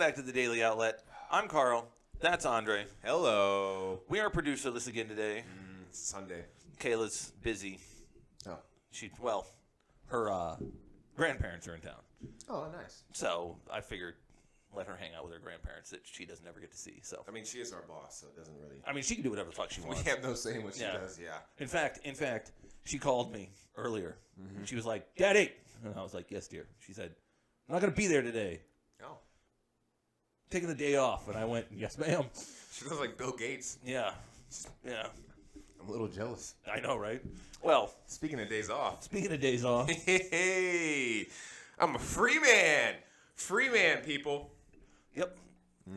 back to the Daily Outlet. I'm Carl. That's Andre. Hello. We are producerless again today. It's Sunday. Kayla's busy. Oh. Her grandparents are in town. Oh, nice. So I figured let her hang out with her grandparents that she doesn't ever get to see. So I mean, she is our boss, so it doesn't really. I mean, she can do whatever the fuck she We wants. have no say in what she Yeah. does. Yeah. In fact, she called me earlier. And she was like, "Daddy," and I was like, "Yes, dear." She said, "I'm not gonna be there today. Oh. Taking the day off." And I went, "Yes, ma'am." She looks like Bill Gates. Yeah. I'm a little jealous. I know, right? Well, Speaking of days off. speaking of days off, Hey, I'm a free man. Free man, people. yep,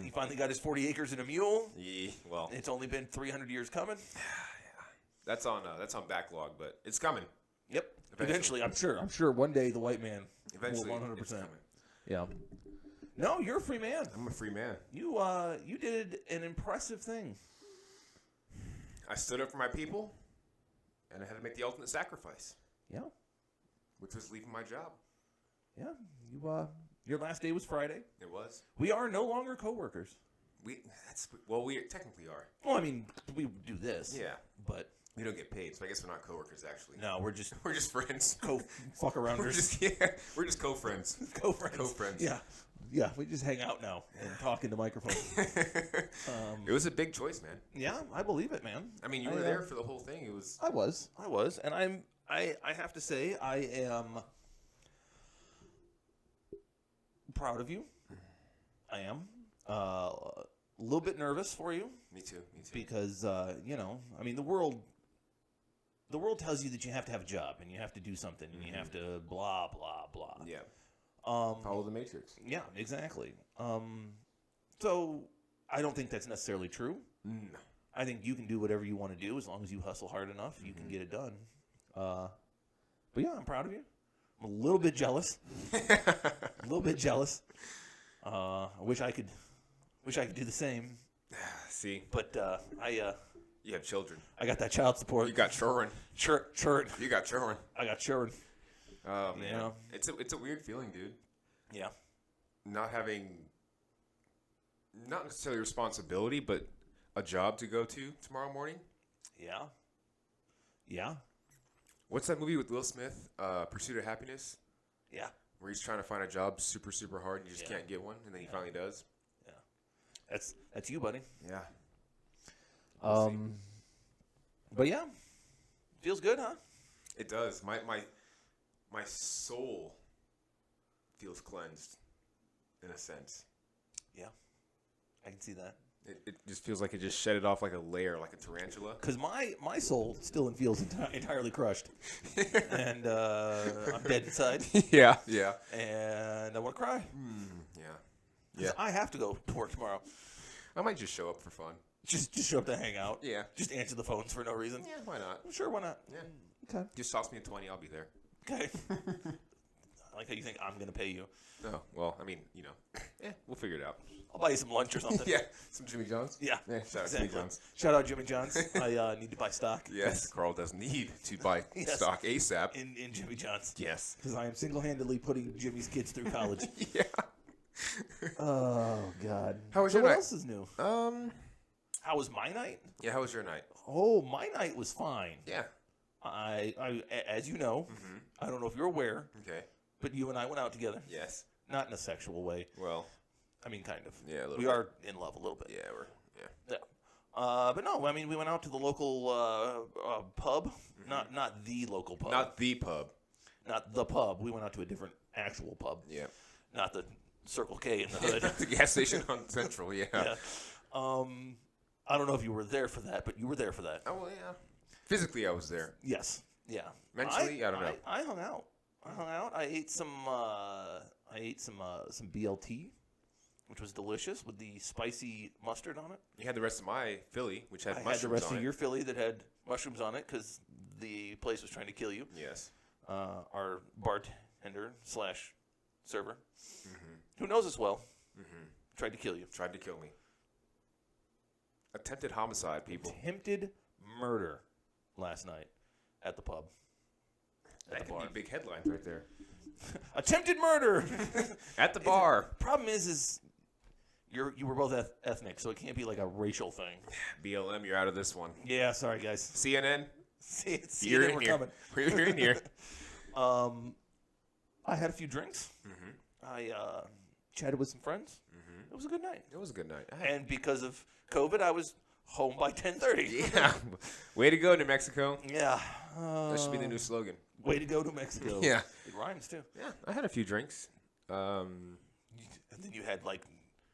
he finally got his 40 acres and a mule. Yeah, well, It's only been 300 years coming. that's on backlog, but it's coming. Yep. Eventually, I'm sure one day the white man Eventually, will it's 100%. coming. Yeah. No, you're a free man. I'm a free man. You did an impressive thing. I stood up for my people, and I had to make the ultimate sacrifice, Yeah. which was leaving my job. Yeah. Your last day was Friday. It was. We are no longer coworkers. We technically are. Well, I mean, we do this. Yeah. But We don't get paid, so I guess we're not coworkers actually. no, we're just We're just friends. fuck arounders. We're just co-friends. Co-friends. Co-friends. Yeah. Yeah, we just hang out now and talk into microphones. It was a big choice, man. Yeah, I believe it, man. I mean, you were there for the whole thing. It was. I was, and I have to say I am proud of you. I am a little bit nervous for you Me too. because I mean the world tells you that you have to have a job and you have to do something and you have to blah blah blah. Yeah. Follow the Matrix. Yeah, exactly. So I don't think that's necessarily true. No. I think you can do whatever you want to do as long as you hustle hard enough. You can get it done. But yeah, I'm proud of you. I'm a little bit jealous. I wish I could do the same. See, But you have children. I got that child support. You got children. Children. You got children. I got children. Oh man, Yeah. it's a weird feeling, dude. Yeah. Not having, not necessarily responsibility, but a job to go to tomorrow morning. Yeah. Yeah. What's that movie with Will Smith? Pursuit of Happiness, Yeah. where he's trying to find a job super hard and you just Yeah. can't get one, and then he finally does. That's you, buddy. Yeah. But yeah. Feels good, huh? It does. My soul feels cleansed, in a sense. Yeah. I can see that. It just feels like it just shed it off like a layer, like a tarantula. Because my soul still feels entirely crushed. And I'm dead inside. Yeah. And I want to cry. Yeah. 'Cause I have to go to work tomorrow. I might just show up for fun. Just show up to hang out. Yeah. Just answer the phones for no reason. Yeah, why not? Sure, why not? Yeah. Okay. Just toss me a 20, I'll be there. Okay. I like how you think I'm going to pay you. Oh, well, I mean, we'll figure it out. I'll buy you some lunch or something. Yeah, some Jimmy John's. Yeah, Shout out exactly. Jimmy John's. Shout out Jimmy John's. I need to buy stock. Yes, Carl does need to buy Yes. stock ASAP. In Jimmy John's. Yes. Because I am single-handedly putting Jimmy's kids through college. Yeah. Oh, God. How was so your what night? else is new? How was my night? Yeah, how was your night? Oh, my night was fine. Yeah. I as you know, I don't know if you're aware, Okay. but you and I went out together. Yes. Not in a sexual way. Well, I mean, kind of. yeah, a little We bit. are in love a little bit. Yeah, Yeah. But no, I mean, we went out to the local pub. Not the local pub. Not the pub. Not the pub. We went out to a different actual pub. Yeah. Not the Circle K in the hood. The gas station on Central, yeah. Yeah. I don't know if you were there for that, but you were there for that. Oh, well, yeah. Physically, I was there. Yes. Yeah. Mentally, I don't know. I hung out. I ate some BLT, which was delicious with the spicy mustard on it. You had the rest of my Philly, which had I had mushrooms the rest on of it. your Philly that had mushrooms on it because the place was trying to kill you. Yes. Our bartender / server, who knows us well, tried to kill you. Tried to kill me. Attempted homicide, people. Attempted murder last night at the pub. That could be big headlines right there. Attempted murder. At the bar. Problem is You were both ethnic, so it can't be like a racial thing. BLM, you're out of this one. Yeah, sorry guys. CNN, See, you're then in we're here. coming. You're in here. I had a few drinks. I chatted with some friends. It was a good night. It was a good night. And because of COVID, I was home by 10:30. Yeah. Way to go, New Mexico. Yeah. That should be the new slogan. Way to go, New Mexico. Yeah. It rhymes too. Yeah, I had a few drinks. And then you had like,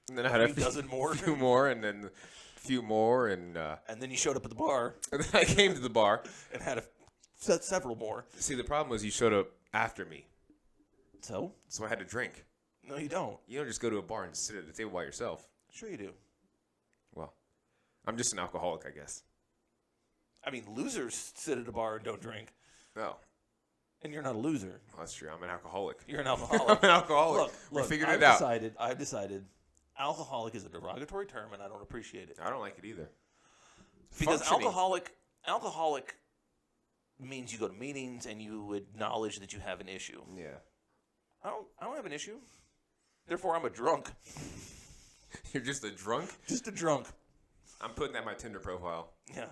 And then I had a few dozen more. few more, and then a few more, and and then you showed up at the bar then I came to the bar. and had several more. See, the problem was you showed up after me, So? so I had to drink. No, you don't. You don't just go to a bar and sit at the table by yourself. Sure you do. Well, I'm just an alcoholic, I guess. I mean, losers sit at a bar and don't drink. No, And you're not a loser. well, that's true. I'm an alcoholic. You're an I'm alcoholic. an alcoholic. Look, we figured I've it out. I've decided alcoholic is a derogatory term and I don't appreciate it. I don't like it either. Because Functioning. alcoholic means you go to meetings and you acknowledge that you have an issue. Yeah. I don't have an issue. Therefore, I'm a drunk. You're just a drunk? Just a drunk. I'm putting that in my Tinder profile. Yeah.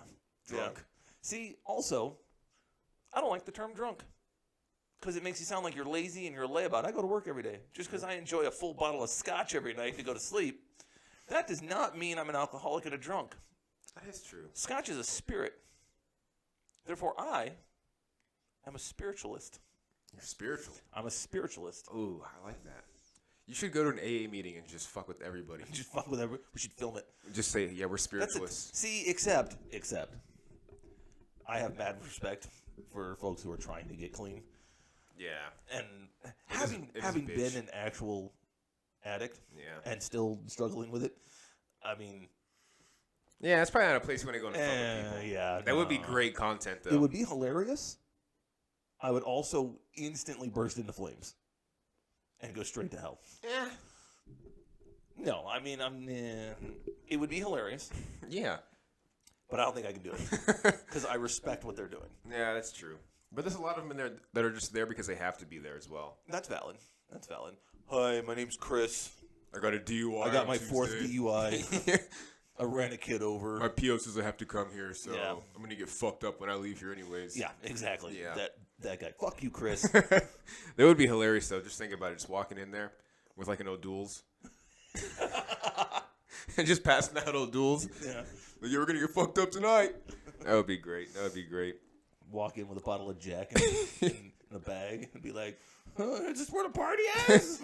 Drunk. Yeah. See, also, I don't like the term drunk. Because it makes you sound like you're lazy and you're a layabout. I go to work every day. Just because I enjoy a full bottle of scotch every night to go to sleep, that does not mean I'm an alcoholic and a drunk. That is true. Scotch is a spirit. Therefore, I am a spiritualist. You're spiritual. I'm a spiritualist. Ooh, I like that. You should go to an AA meeting and just fuck with everybody. Just fuck with everyone. We should film it. Just say, yeah, we're That's it. spiritualists. See, except, I have mad respect for folks who are trying to get clean. Yeah. And it is a having bitch. been an actual addict Yeah. and still struggling with it, I mean, Yeah, it's probably not a place you want to go in front of people. yeah. That would be no. great content, though. It would be hilarious. I would also instantly burst into flames and go straight to hell. Yeah. No, I mean, it would be hilarious, Yeah. but I don't think I can do it because I respect what they're doing. Yeah, that's true. But there's a lot of them in there that are just there because they have to be there as well. That's valid. Hi, my name's Chris. I got a DUI. I got on my fourth Tuesday. DUI. I ran a kid over. My PO says I have to come here, so Yeah. I'm gonna get fucked up when I leave here, anyways. Yeah, exactly. Yeah. That guy. Fuck you, Chris. That would be hilarious, though. Just think about it. Just walking in there with like an O'Doul's. And just passing out O'Doul's. Yeah. Like, you were going to get fucked up tonight. That would be great. Walk in with a bottle of Jack in a bag and be like, is this where the party is?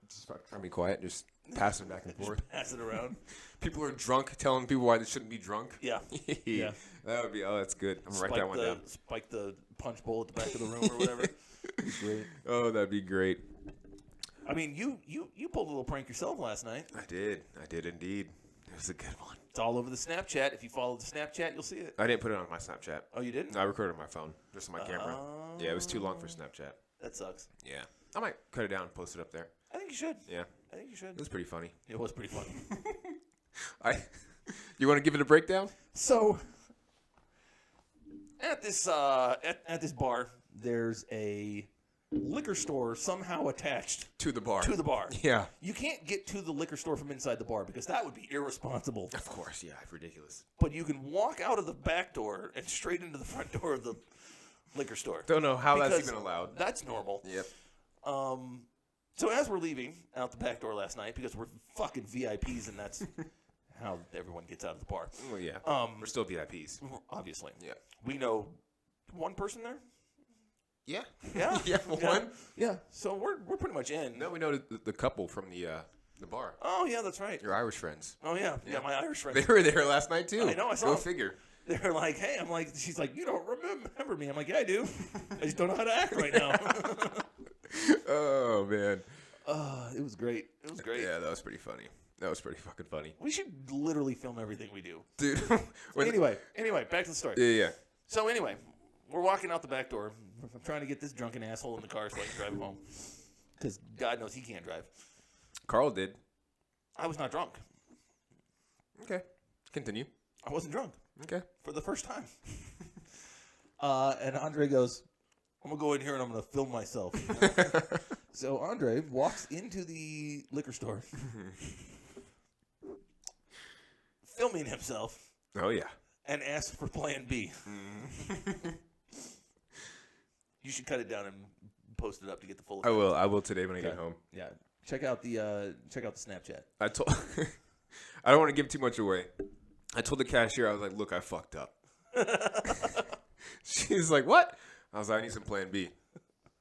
Just trying to be quiet. Just passing back and forth. Just pass it around. People are drunk, telling people why they shouldn't be drunk. Yeah. Yeah. That would be, that's good. I'm going to write that one down. Spike the punch bowl at the back of the room or whatever. Great. Oh, that'd be great. I mean, you pulled a little prank yourself last night. I did indeed. It was a good one. It's all over the Snapchat. If you follow the Snapchat, you'll see it. I didn't put it on my Snapchat. Oh, you didn't? I recorded it on my phone, just on my camera. Yeah, it was too long for Snapchat. That sucks. Yeah. I might cut it down and post it up there. I think you should. Yeah. I think you should. It was pretty funny. It was pretty funny. You want to give it a breakdown? So, at this at this bar, there's a liquor store somehow attached To the bar. to the bar. Yeah. You can't get to the liquor store from inside the bar because that would be irresponsible. Of course, yeah. Ridiculous. But you can walk out of the back door and straight into the front door of the liquor store. Don't know how that's Because even allowed. That's normal. Yep. So as we're leaving out the back door last night, because we're fucking VIPs and that's how everyone gets out of the bar. Well, yeah. We're still VIPs. Obviously. Yeah. We know one person there. Yeah. Yeah. Yeah, one. Yeah. So we're pretty much in. No, we know the couple from the bar. Oh yeah, that's right. Your Irish friends. Oh yeah. Yeah, my Irish friends. They were there last night too. I know, I saw Go them. figure. They're like, hey, I'm like, she's like, you don't remember me. I'm like, yeah, I do. I just don't know how to act right now. Oh man. It was great. It was great. Yeah, that was pretty funny. That was pretty fucking funny, We should literally film everything we do. dude. when- Anyway, back to the story. Yeah. So anyway, we're walking out the back door. I'm trying to get this drunken asshole in the car so I can drive him home. Because God knows he can't drive. Carl did. I was not drunk. Okay. Continue. I wasn't drunk Okay. for the first time. And Andre goes, I'm going to go in here and I'm going to film myself. So Andre walks into the liquor store, filming himself Oh yeah. and asked for Plan B. You should cut it down and post it up to get the full I effect. will. I will today when I get Okay. home. Yeah. Check out the Snapchat. I told. I don't want to give too much away. I told the cashier, I was like, "Look, I fucked up." She's like, "What?" I was like, "I need some Plan B."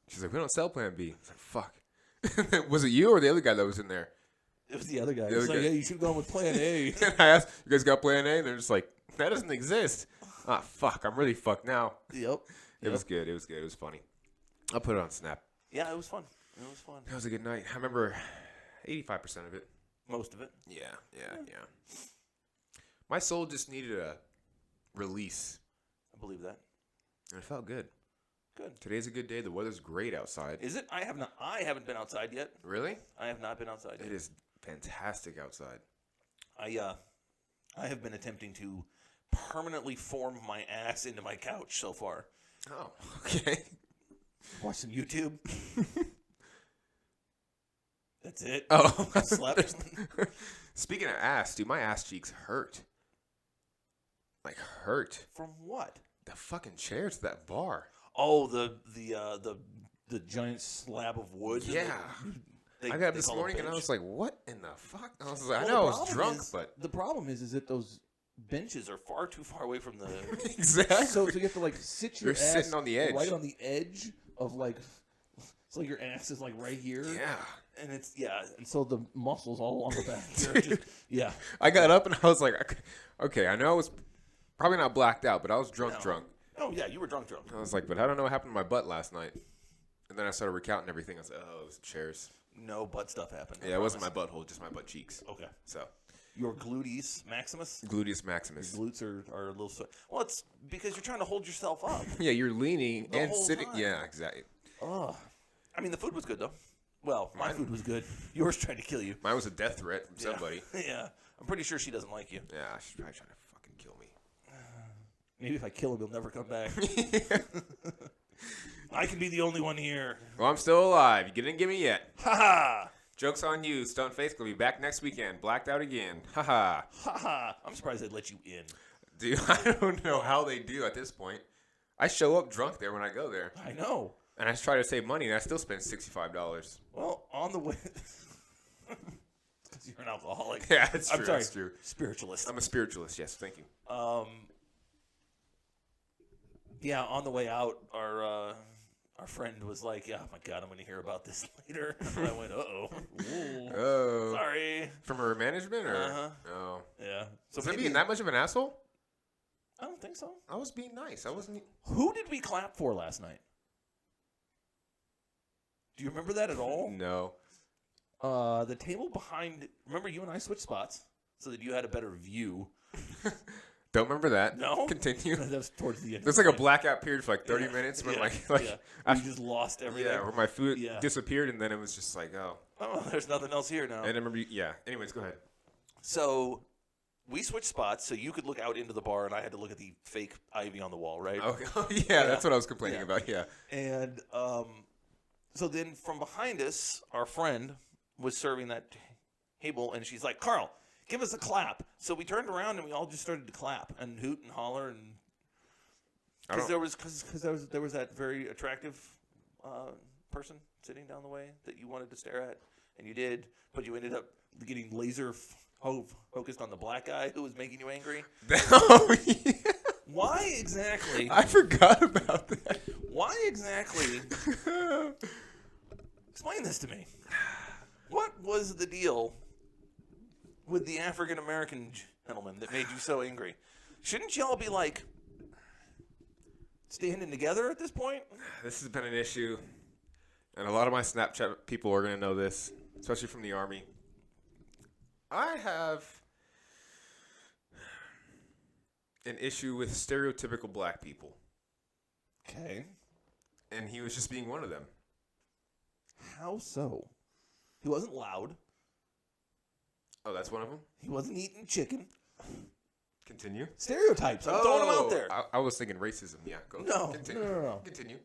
She's like, "We don't sell Plan B." I was like, "Fuck." Was it you or the other guy that was in there? It was the other guy. The He's other like, guy. "Yeah, you should go with Plan A." And I asked, "You guys got Plan A?" And they're just like, "That doesn't exist." Ah, fuck. I'm really fucked now. Yep. It was good. It was good. It was funny. I'll put it on Snap. Yeah, it was fun. It was fun. That was a good night. I remember 85% of it. Most of it. Yeah. My soul just needed a release, I believe that. and it felt good. Good. Today's a good day. The weather's great outside. Is it? I haven't been outside yet. Really? I have not been outside yet. It is fantastic outside. I have been attempting to permanently form my ass into my couch so far. Oh, okay. Watch some YouTube. That's it. Oh, Slept. Speaking of ass, dude, my ass cheeks hurt. Like hurt. From what? The fucking chairs to that bar. Oh, the giant slab of wood. Yeah. I got up this morning and I was like, "What in the fuck?" I was like, "I know I was drunk, but the problem is that those benches are far too far away from the. exactly." So you have to like sit your You're ass sitting on the edge. right on the edge of like. It's like your ass is like right here. Yeah. And and so the muscles all along the back. They're just, yeah. I got up and I was like, "Okay, I know I was probably not blacked out, but I was drunk. Oh yeah, you were drunk. I was like, but I don't know what happened to my butt last night." And then I started recounting everything. I was like, "Oh, it was the chairs." No butt stuff happened. I Yeah, it wasn't my promise. butthole, just my butt cheeks. Okay. So, Your gluteus maximus. gluteus maximus. Glutes are a little. Well, it's because you're trying to hold yourself up. Yeah, you're leaning The and whole sitting. time. Yeah, exactly. Oh, I mean the food was good though. Well, my food was good. Yours tried to kill you. Mine was a death threat from somebody. Yeah, I'm pretty sure she doesn't like you. Yeah, she's probably trying to fucking kill me. Maybe if I kill him, he'll never come back. I can be the only one here. Well, I'm still alive. You didn't get me yet. Ha ha! Joke's on you. Stunt Face will be back next weekend. Blacked out again. Haha. Ha ha! I'm surprised they'd let you in. Dude, I don't know how they do at this point. I show up drunk there when I go there. I know. And I try to save money, and I still spend $65. Well, on the way. Because you're an alcoholic. Yeah, it's true. I'm sorry. It's true. Spiritualist. I'm a spiritualist. Yes, thank you. Yeah, on the way out, our friend was like, "Yeah, oh my God, I'm going to hear about this later." And I went, "Uh-oh. Ooh. Oh. Sorry." From her management, or? Uh-huh. Oh. Yeah. So Was I maybe- being that much of an asshole? I don't think so. I was being nice. I wasn't. Who did we clap for last night? Do you remember that at all? No. The table behind. Remember, you and I switched spots so that you had a better view. Don't remember that. No? Continue. That was towards the end. There's like a blackout period for like 30 Yeah. minutes when Yeah. like yeah. You just lost everything. yeah, where my food Yeah. disappeared, and then it was just like, oh. Oh, there's nothing else here now. And I remember, yeah. Anyways, go ahead. So we switched spots so you could look out into the bar and I had to look at the fake ivy on the wall, right? Okay. Oh, yeah, that's what I was complaining Yeah. about. Yeah. And so then from behind us, our friend was serving that table, and she's like, "Carl, give us a clap." So we turned around and we all just started to clap and hoot and holler, and because there was that very attractive person sitting down the way that you wanted to stare at, and you did, but you ended up getting laser focused on the black guy who was making you angry. Oh, yeah. Why exactly? I forgot about that. Why exactly? Explain this to me. What was the deal with the African American gentleman that made you so angry? Shouldn't y'all be like standing together at this point? This has been an issue, and a lot of my Snapchat people are going to know this, especially from the Army. I have an issue with stereotypical black people, Okay. and he was just being one of them. How so? He wasn't loud. Oh, that's one of them? He wasn't eating chicken. Continue. Stereotypes. I'm throwing them out there. I was thinking racism. Yeah, go. No, Continue. no. Continue.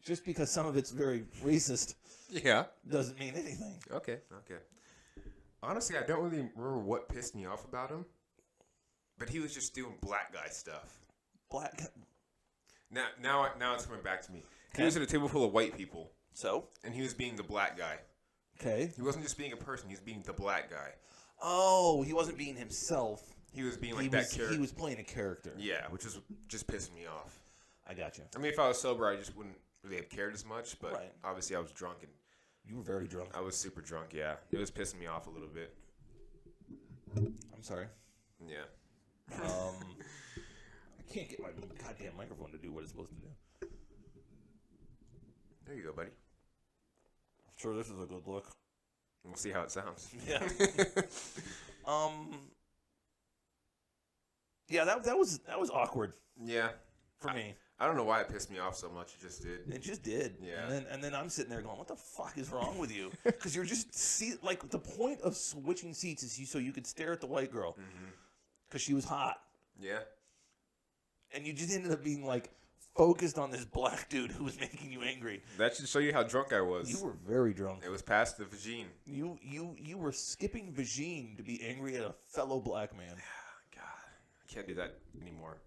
Just because some of it's very racist Yeah. doesn't mean anything. Okay. Honestly, I don't really remember what pissed me off about him. But he was just doing black guy stuff. Black. Now it's coming back to me. Okay. He was at a table full of white people, So. and he was being the black guy. Okay. He wasn't just being a person; he was being the black guy. Oh, he wasn't being himself. He was being like He that was, character. he was playing a character. Yeah, which is just pissing me off. I got you. I mean, if I was sober, I just wouldn't really have cared as much. But Right. obviously, I was drunk, and You were very drunk. I was super drunk. Yeah, it was pissing me off a little bit. I'm sorry. Yeah. I can't get my goddamn microphone to do what it's supposed to do. There you go, buddy. Sure, this is a good look. We'll see how it sounds. Yeah. Yeah, that was awkward Yeah. for me. I don't know why it pissed me off so much. It just did. It just did. Yeah. And then I'm sitting there going, "What the fuck is wrong with you?" Because you're just like the point of switching seats is so you could stare at the white girl because she was hot, Yeah. and you just ended up being like focused on this black dude who was making you angry. That should show you how drunk I was. You were very drunk. It was past the vagine. You were skipping vagine to be angry at a fellow black man. God, I can't do that anymore.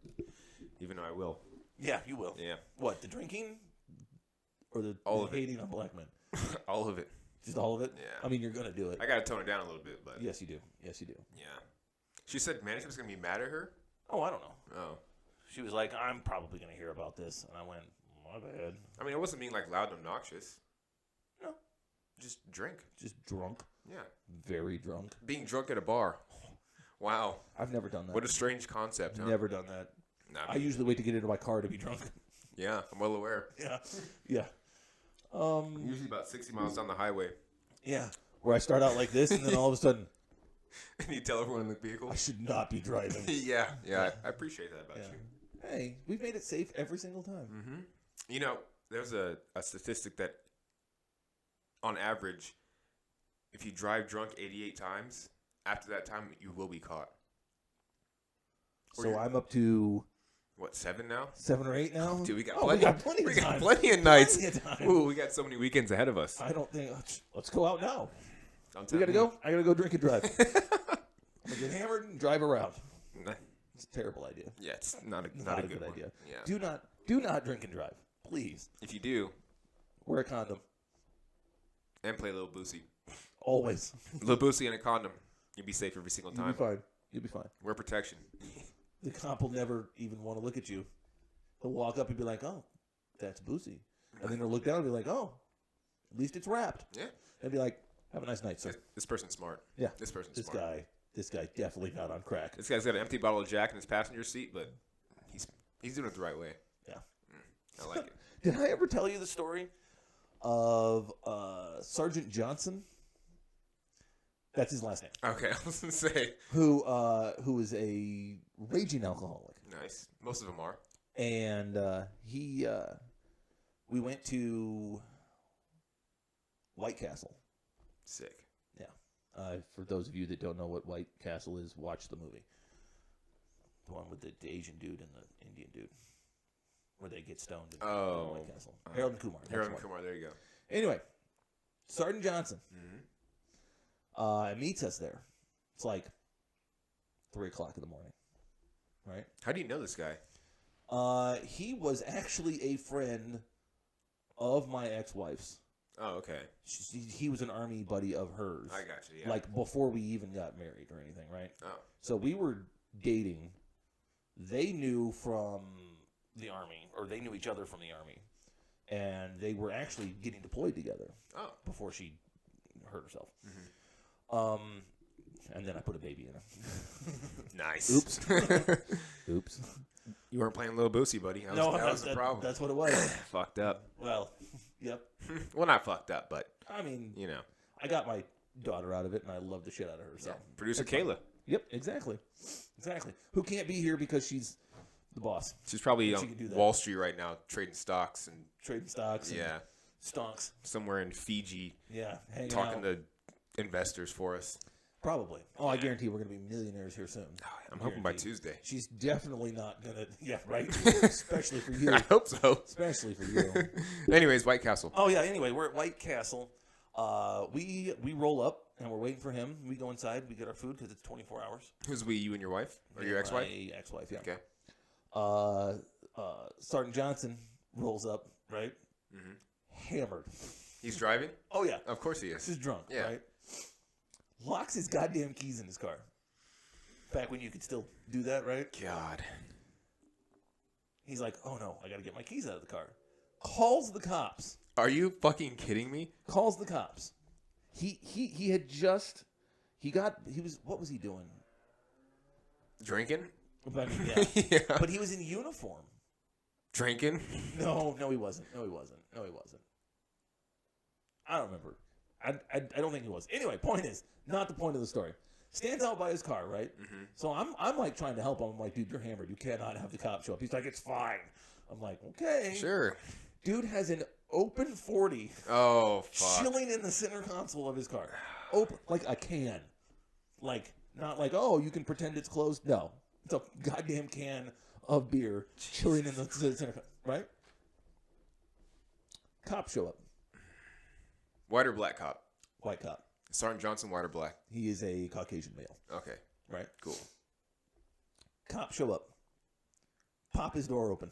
Even though I will. Yeah, you will. Yeah. What, the drinking or the All of it. hating on black men? All of it. Just all of it? Yeah. I mean, you're going to do it. I gotta tone it down a little bit, but Yes, you do. Yes, you do. yeah. She said management's gonna be mad at her. Oh, I don't know. Oh. She was like, "I'm probably going to hear about this." And I went, "My bad." I mean, it wasn't being like loud and obnoxious. No. Just drink. Just drunk. Yeah. Very drunk. Being drunk at a bar. Wow. I've never done that. What a strange concept, huh? Never done that. Nah, I usually wait to get into my car to be drunk. yeah, I'm well aware. Yeah. Yeah. I'm usually about 60 miles down the highway. Yeah. Where I start out like this, and then all of a sudden, And you tell everyone in the vehicle? I should not be driving. yeah. I appreciate that about Yeah. you. Hey, we've made it safe every single time. Mm-hmm. You know, there's a statistic that, on average, if you drive drunk 88 times, after that time, you will be caught. Or So you're- I'm up to What, 7 now? 7 or 8 now. Dude, we got Oh, plenty. we got plenty we of got time. plenty of nights. Plenty of time. Ooh, we got so many weekends ahead of us. I don't think. Let's go out now. I'm We telling gotta you. go. I gotta go drink and drive. I'm gonna get hammered and drive around. Nah, It's a terrible idea. yeah, it's not a Not a good good one. idea. Yeah. Do not drink and drive, please. If you do, Wear a condom. and play Lil Boosie. Always. Lil Boosie and a condom. You'll be safe every single You'll be time. fine. You'll be fine. Wear protection. The cop will never even want to look at you. He'll walk up and be like, "Oh, that's Boosie," and then he'll look down and be like, "Oh, at least it's wrapped." Yeah. And be like, "Have a nice night, sir." This person's smart. Yeah. This person's This smart. guy definitely not on crack. This guy's got an empty bottle of Jack in his passenger seat, but he's doing it the right way. Yeah. I like it. Did I ever tell you the story of Sergeant Johnson? That's his last name. Okay, I was gonna say. Who is a raging alcoholic, Nice. Most of them are. and we went to White Castle. Sick. Yeah. For those of you that don't know what White Castle is, watch the movie. The one with the Asian dude and the Indian dude, where they get stoned. In White Castle. Harold and Kumar. that's Harold the and one. Kumar. There you go. Anyway, Sergeant Johnson Mm-hmm. meets us there. It's like 3:00 in the morning, right? How do you know this guy? He was actually a friend of my ex-wife's. Oh, okay. He was an army buddy of hers. I got you. Yeah. Like before we even got married or anything, right? Oh. So we were dating. They knew from the army, or they knew each other from the army, and they were actually getting deployed together Oh. before she hurt herself. Mm-hmm. And then I put a baby in her. Nice. Oops. Oops. You weren't playing Lil Boosie, buddy. That was the problem. That's what it was. Fucked up. Well, yep. Well, not fucked up, but I mean, you know. I got my daughter out of it, and I love the shit out of her. So, Producer That's fine. Kayla. Yep, exactly. Who can't be here because she's the boss, She's probably She on can do that. Wall Street right now, trading stocks and trading stocks. yeah, And stonks. somewhere in Fiji, Yeah, hanging talking out. to investors for us. Probably. Oh, I guarantee we're going to be millionaires here soon. I'm hoping by Guaranteed. Tuesday. She's definitely not going to. Yeah, right. Especially for you. I hope so. Especially for you. Anyways, White Castle. Oh yeah. Anyway, we're at White Castle. We roll up and we're waiting for him. We go inside. We get our food because it's 24 hours. Who's we? You and your wife, or your ex-wife? My ex-wife. Yeah. Okay. Sergeant Johnson rolls up. Right. Mhm. Hammered. He's driving. Oh yeah. Of course he This is. is drunk. Yeah. Right. Locks his goddamn keys in his car. Back when you could still do that, right? God. He's like, oh no, I got to get my keys out of the car. Calls the cops. Are you fucking kidding me? Calls the cops. He had just what was he doing? Drinking? But, yeah. Yeah. But he was in uniform. Drinking? No, he wasn't. I don't remember. I don't think he was. Anyway, point is, not the point of the story. Stands out by his car, right? Mm-hmm. So I'm like trying to help him. I'm like, dude, you're hammered. You cannot have the cops show up. He's like, it's fine. I'm like, okay. Sure. Dude has an open 40 Oh, fuck. chilling in the center console of his car. Open, like a can. Like, not like, oh, you can pretend it's closed. No. It's a goddamn can of beer chilling in the center, right? Cops show up. White or black cop? White cop. Sergeant Johnson, white or black? He is a Caucasian male, Okay. right? Cool. Cops show up. Pop his door open.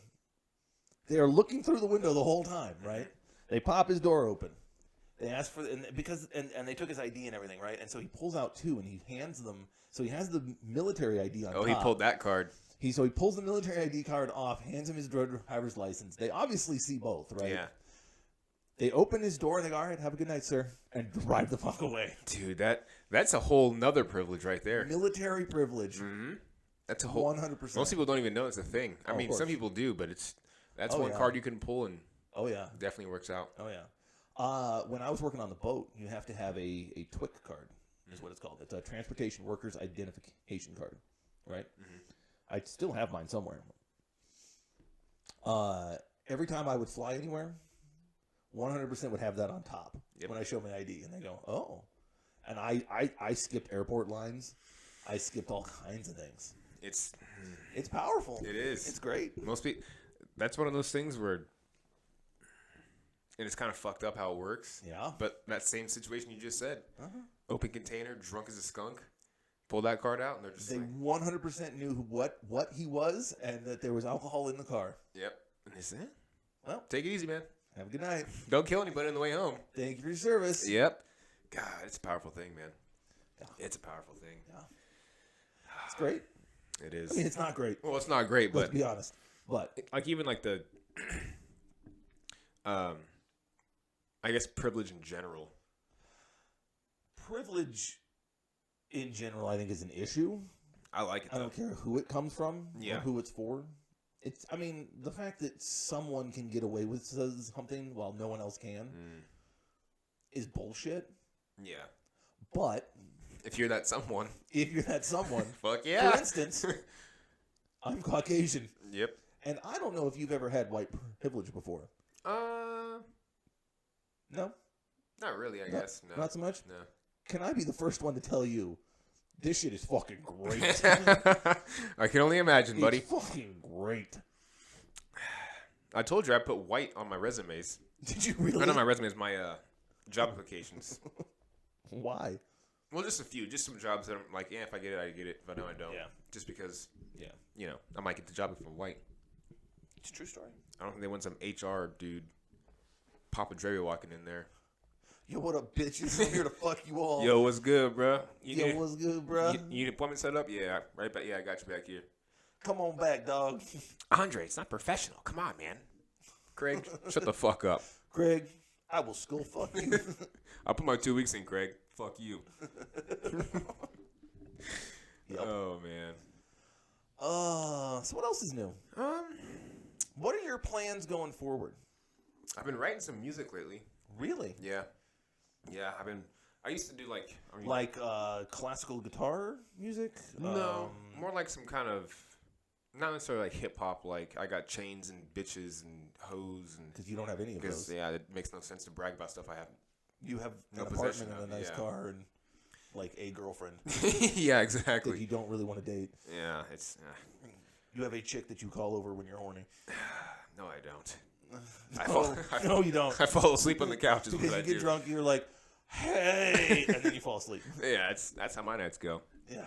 They are looking through the window the whole time, right? They pop his door open. They ask for and they took his ID and everything, right? And so he pulls out two and he hands them. So he has the military ID on top. Oh, he pulled that card. He pulls the military ID card off, hands him his driver's license. They obviously see both, right? Yeah. They open his door and they go, all right, have a good night, sir, and drive the fuck away. Dude, that's a whole nother privilege right there. Military privilege. Mm-hmm. That's a whole 100%. Most people don't even know it's a thing. I mean, some people do, but that's one card you can pull and Oh yeah. definitely works out. Oh yeah. When I was working on the boat, you have to have a TWIC card, is what it's called. It's a Transportation Workers Identification Card, right? Mm-hmm. I still have mine somewhere. Every time I would fly anywhere, 100% would have that on top when I show my ID, and they go, "Oh," and I skipped airport lines, I skipped all kinds of things. It's powerful. It is. It's great. Most people. That's one of those things where, and it's kind of fucked up how it works. Yeah. But that same situation you just said, Uh-huh. open container, drunk as a skunk, pull that card out, and they're just They like, 100% knew what he was, and that there was alcohol in the car. "Yep." And they said, Well, take it easy, man. have a good night. Don't kill anybody on the way home. Thank you for your service. Yep. God, it's a powerful thing, man. Yeah. It's a powerful thing. Yeah. It's great. It is. I mean, it's not great. Well, it's not great, Let's but be honest. But like even like the, I guess privilege in general. privilege in general, I think, is an issue. I like it I though. don't care who it comes from Yeah. or who it's for. I mean, the fact that someone can get away with something while no one else can is bullshit. Yeah. But If you're that someone, if you're that someone, fuck yeah. for instance, I'm Caucasian, Yep. and I don't know if you've ever had white privilege before. No, Not really. I No, guess no. not so much. No. Can I be the first one to tell you, this shit is fucking great. I can only imagine, buddy. It's fucking great. I told you I put white on my resumes. Did you really? Not on my resumes, my job applications. Why? Well, just a few. Just some jobs that I'm like, yeah, if I get it, I get it. If I don't, I don't. Yeah. Just because, Yeah. I might get the job if I'm white. It's a true story. I don't think they want some HR dude, Papa Dre, walking in there. Yo, what up, bitches? I'm here to fuck you all. Yo, what's good, bro? Yo, what's good, bro? You need an appointment set up? Yeah, right back. Yeah, I got you back here. Come on back, dog. Andre, it's not professional. Come on, man. Craig, shut the fuck up. Craig, I will skull fuck you. I'll put my 2 weeks in, Craig. Fuck you. Yep. Oh, man. So what else is new? What are your plans going forward? I've been writing some music lately. Really? Yeah. Yeah, I used to do Like classical guitar music? No, more like some kind of, not necessarily like hip hop. Like I got chains and bitches and hoes and. Because you don't have any of Because those. yeah, it makes no sense to brag about stuff I have. You have No an apartment possession and a of, nice yeah. car and like a girlfriend Yeah, that exactly. you don't really want to date. Yeah, it's You have a chick that you call over when you're horny. no, I don't. No, no, you don't. I fall asleep on the couch is Because what I you get do. drunk, you're like, hey, and then you fall asleep. Yeah, that's how my nights go. Yeah.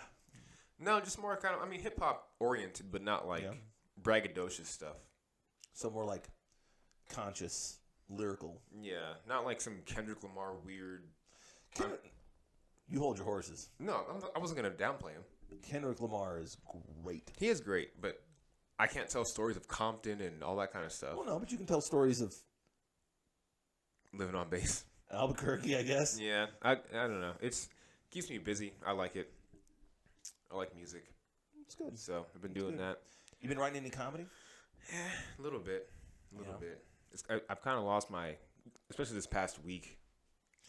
No, just more kind of, I mean, hip hop oriented, but not like Yeah. braggadocious stuff. So more like conscious, lyrical. Yeah, not like some Kendrick Lamar weird. You hold your horses. No, I wasn't gonna downplay him. Kendrick Lamar is great. He is great, but I can't tell stories of Compton and all that kind of stuff. Well, no, but you can tell stories of Living on base. Albuquerque, I guess. Yeah, I don't know. It keeps me busy. I like it. I like music, It's good. so I've been doing good. that. You been writing any comedy? A little bit, a little Yeah. bit. I've kind of lost my, especially this past week.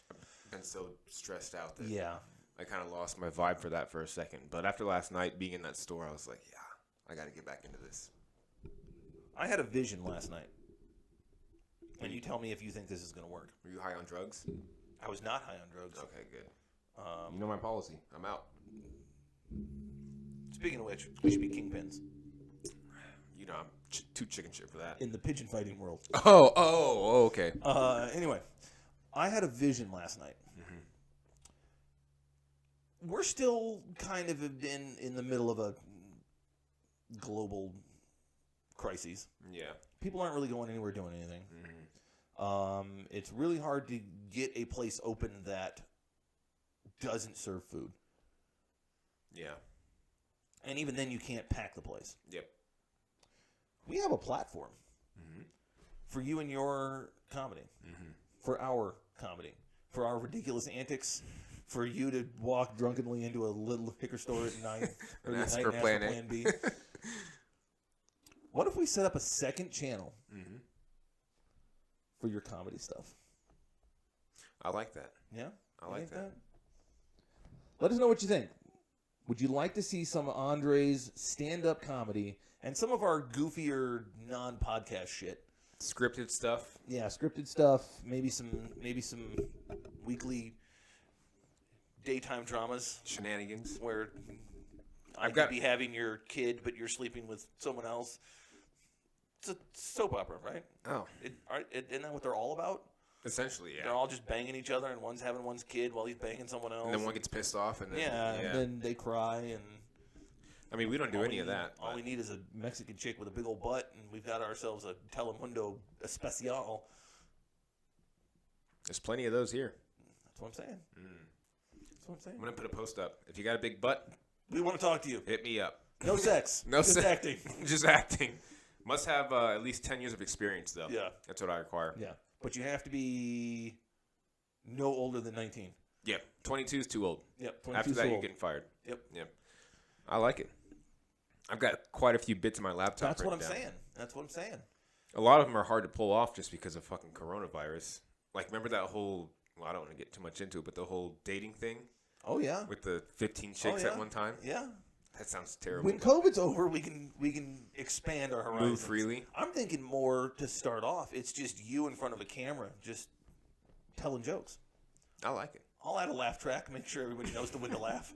I've been so stressed out that Yeah. I kind of lost my vibe for that for a second. But after last night being in that store, I was like, yeah, I got to get back into this. I had a vision last night. And you tell me if you think this is going to work. Were you high on drugs? I was not high on drugs. Okay, good. You know my policy. I'm out. Speaking of which, we should be kingpins You know I'm too chicken shit for that. in the pigeon fighting world. Oh, okay. Anyway, I had a vision last night. We're still kind of in the middle of a global crisis. Yeah. People aren't really going anywhere doing anything. It's really hard to get a place open that doesn't serve food. Yeah. And even then, you can't pack the place. Yep. We have a platform for you and your comedy, for our comedy, for our ridiculous antics, for you to walk drunkenly into a little liquor store at night or And the ask night for and ask Plan for A. Plan B. What if we set up a second channel for your comedy stuff? I like that. Yeah? I You like think that. Let us know what you think. Would you like to see some of Andre's stand-up comedy and some of our goofier non-podcast shit? Scripted stuff. Yeah, scripted stuff, maybe some weekly daytime dramas Shenanigans. where I I've could got- be having your kid, but you're sleeping with someone else. It's a soap opera, right? Oh, Isn't that what they're all about? essentially, They're yeah. all just banging each other, and one's having one's kid while he's banging someone else. And then one gets pissed off, and then and then they cry, and I mean, we don't do all any we of need- that. All but we need is a Mexican chick with a big old butt, and we've got ourselves a Telemundo Especial. There's plenty of those here. That's what I'm saying. That's what I'm saying. I'm gonna put a post up. If you got a big butt, We want to talk to you. hit me up. No sex. No just sex. acting. Just acting. Must have at least 10 years of experience, though. Yeah. That's what I require. Yeah. But you have to be no older than 19. Yeah. 22 is too old. Yep. 22 After that, so you're old. getting fired. Yep. Yep. I like it. I've got quite a few bits in my laptop. That's what I'm written down. saying. That's what I'm saying. A lot of them are hard to pull off just because of fucking coronavirus. Like, remember that whole, well, I don't want to get too much into it, but the whole dating thing Oh yeah. with the 15 chicks yeah. at one time? Yeah. That sounds terrible. When COVID's over, we can expand our horizons. Move freely. I'm thinking more to start off. It's just you in front of a camera, just telling jokes. I like it. I'll add a laugh track. Make sure everybody knows to when to laugh,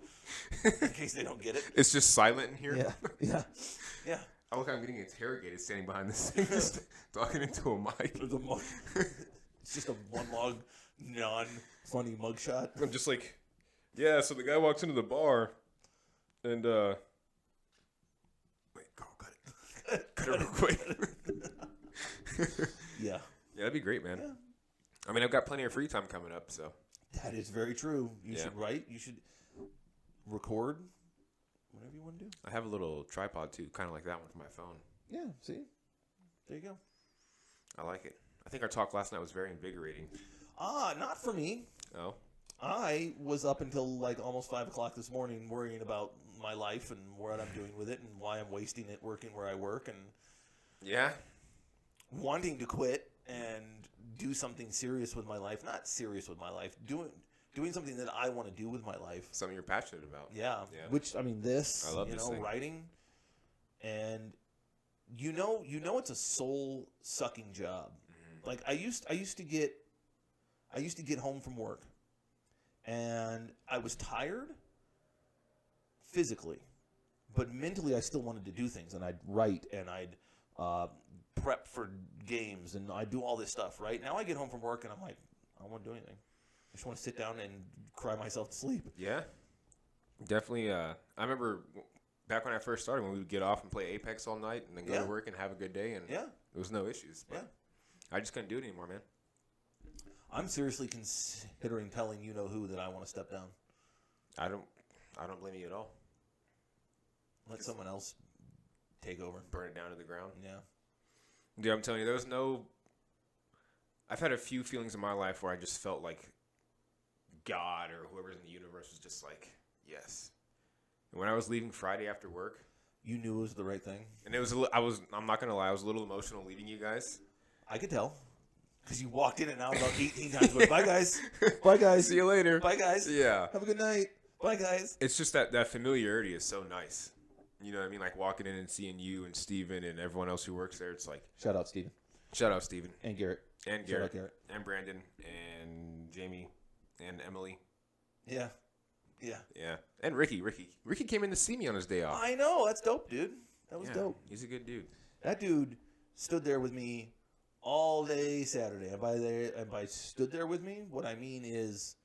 in case they don't get it. It's just silent in here. Yeah. Yeah. I look like I'm getting interrogated standing behind this thing, just talking into a mic. It's just a one log, non-funny mugshot. I'm just like, yeah, so the guy walks into the bar and, wait, Carl, cut it. Cut it real quick. Yeah. Yeah, that'd be great, man. Yeah. I mean, I've got plenty of free time coming up, so. That is very true. You Yeah. should write. You should record. Whatever you want to do. I have a little tripod, too, kind of like that one for my phone. Yeah. See? There you go. I like it. I think our talk last night was very invigorating. Not for me. Oh? I was up until like almost 5 o'clock this morning worrying about my life and what I'm doing with it and why I'm wasting it working where I work and Yeah? wanting to quit and do something serious with my life. Not serious with my life. Doing something that I want to do with my life. Something you're passionate about. Yeah. Yeah. Which, I mean, this, I love this thing. writing. And you know it's a soul-sucking job. Mm-hmm. Like I used to get home from work and I was tired physically, but mentally I still wanted to do things, and I'd write and I'd prep for games and I'd do all this stuff. Right now I get home from work and I'm like, I don't want to do anything. just want to sit down and cry myself to sleep. Yeah, definitely. I remember back when I first started, when we would get off and play Apex all night, and then go Yeah. to work and have a good day, and Yeah. there was no issues. But Yeah. I just couldn't do it anymore, man. I'm seriously considering telling you know who that I want to step down. I don't blame you at all. Let someone else take over. Burn it down to the ground. Yeah. Dude, I'm telling you, there's no. I've had a few feelings in my life where I just felt like God or whoever's in the universe was just like, yes. And when I was leaving Friday after work, You knew it was the right thing. and it was, I'm not gonna lie, I was a little emotional leaving you guys. I could tell. Because you walked in and out about 18 times. Going, bye, guys. Bye, guys. See you later. Bye, guys. Yeah. Have a good night. Bye, guys. It's just that familiarity is so nice. You know what I mean? Like walking in and seeing you and Steven and everyone else who works there. It's like, Shout out, Steven. shout out Steven. And Garrett. And Shout out Garrett. Garrett. And Brandon. And Jamie. And Emily. Yeah. Yeah. Yeah. And Ricky. Ricky came in to see me on his day off. I know. That's dope, dude. That was Yeah, dope. He's a good dude. That dude stood there with me all day Saturday. And by stood there with me, what I mean is